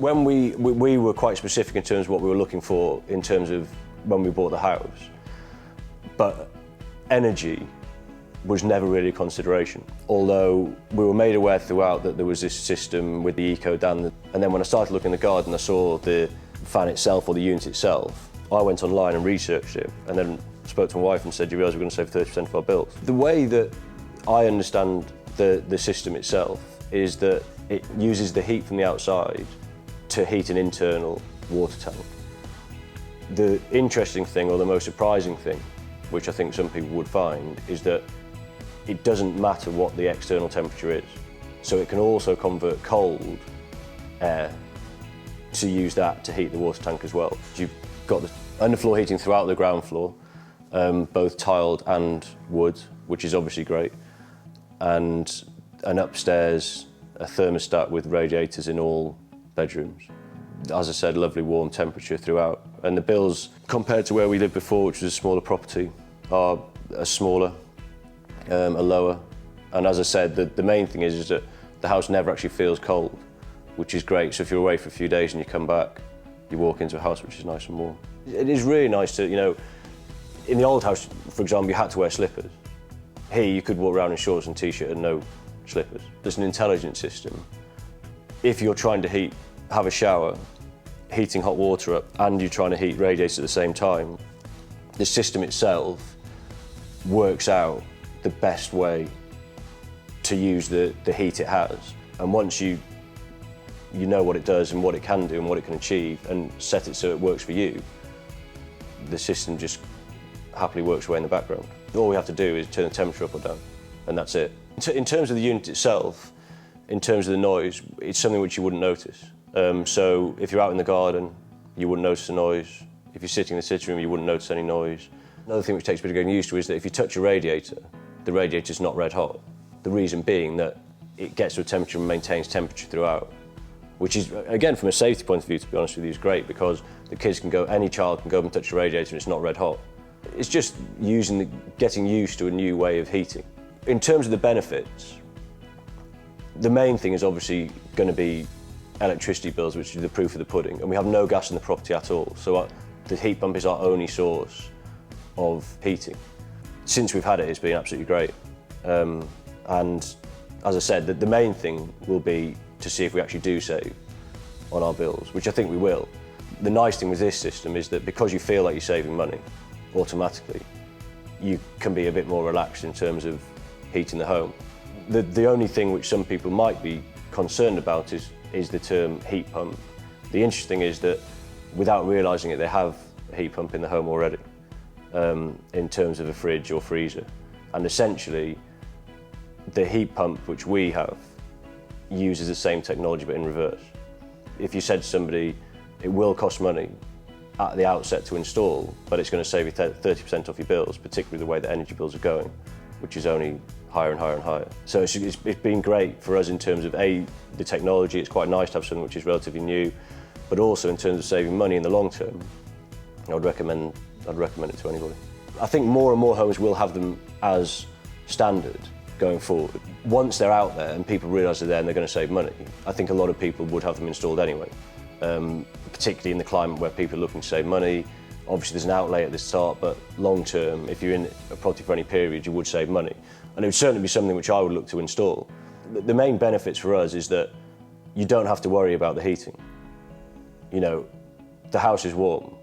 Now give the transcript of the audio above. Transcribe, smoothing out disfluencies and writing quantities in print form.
When we were quite specific in terms of what we were looking for in terms of when we bought the house, but energy was never really a consideration. Although we were made aware throughout that there was this system with the eco dan, and then when I started looking in the garden, I saw the fan itself or the unit itself. I went online and researched it, and then spoke to my wife and said, "Do you realise we're going to save 30% of our bills?" The way that I understand the system itself is that it uses the heat from the outside to heat an internal water tank. The interesting thing, or the most surprising thing, which I think some people would find, is that it doesn't matter what the external temperature is. So it can also convert cold air to use that to heat the water tank as well. You've got the underfloor heating throughout the ground floor, both tiled and wood, which is obviously great, and an upstairs a thermostat with radiators in all bedrooms. As I said, lovely warm temperature throughout. And the bills, compared to where we lived before, which was a smaller property, are smaller, are lower. And as I said, the main thing is that the house never actually feels cold, which is great. So if you're away for a few days and you come back, you walk into a house which is nice and warm. It is really nice to, in the old house, for example, you had to wear slippers. Here you could walk around in shorts and t-shirt and no slippers. There's an intelligent system. If you're trying to have a shower, heating hot water up, and you're trying to heat radiators at the same time, the system itself works out the best way to use the heat it has. And once you know what it does and what it can do and what it can achieve and set it so it works for you, the system just happily works away in the background. All we have to do is turn the temperature up or down, and that's it. In terms of the unit itself, in terms of the noise, it's something which you wouldn't notice. So if you're out in the garden, you wouldn't notice the noise. If you're sitting in the sitting room, you wouldn't notice any noise. Another thing which takes a bit of getting used to is that if you touch a radiator, the radiator's not red hot. The reason being that it gets to a temperature and maintains temperature throughout, which is, again, from a safety point of view, to be honest with you, is great, because the kids can go, any child can go up and touch the radiator and it's not red hot. It's just getting used to a new way of heating. In terms of the benefits, the main thing is obviously going to be electricity bills, which is the proof of the pudding, and we have no gas in the property at all, so the heat pump is our only source of heating. Since we've had it, it's been absolutely great. And as I said, the main thing will be to see if we actually do save on our bills, which I think we will. The nice thing with this system is that because you feel like you're saving money, automatically, you can be a bit more relaxed in terms of heating the home. The only thing which some people might be concerned about is the term heat pump. The interesting is that without realising it, they have a heat pump in the home already, in terms of a fridge or freezer. And essentially, the heat pump which we have uses the same technology but in reverse. If you said to somebody, it will cost money at the outset to install, but it's going to save you 30% off your bills, particularly the way that energy bills are going, which is only higher and higher and higher. So it's been great for us in terms of the technology. It's quite nice to have something which is relatively new, but also in terms of saving money in the long term, I'd recommend it to anybody. I think more and more homes will have them as standard going forward. Once they're out there and people realise they're there and they're going to save money, I think a lot of people would have them installed anyway, particularly in the climate where people are looking to save money. Obviously there's an outlay at the start, but long term, if you're in a property for any period, you would save money. And it would certainly be something which I would look to install. The main benefits for us is that you don't have to worry about the heating. The house is warm.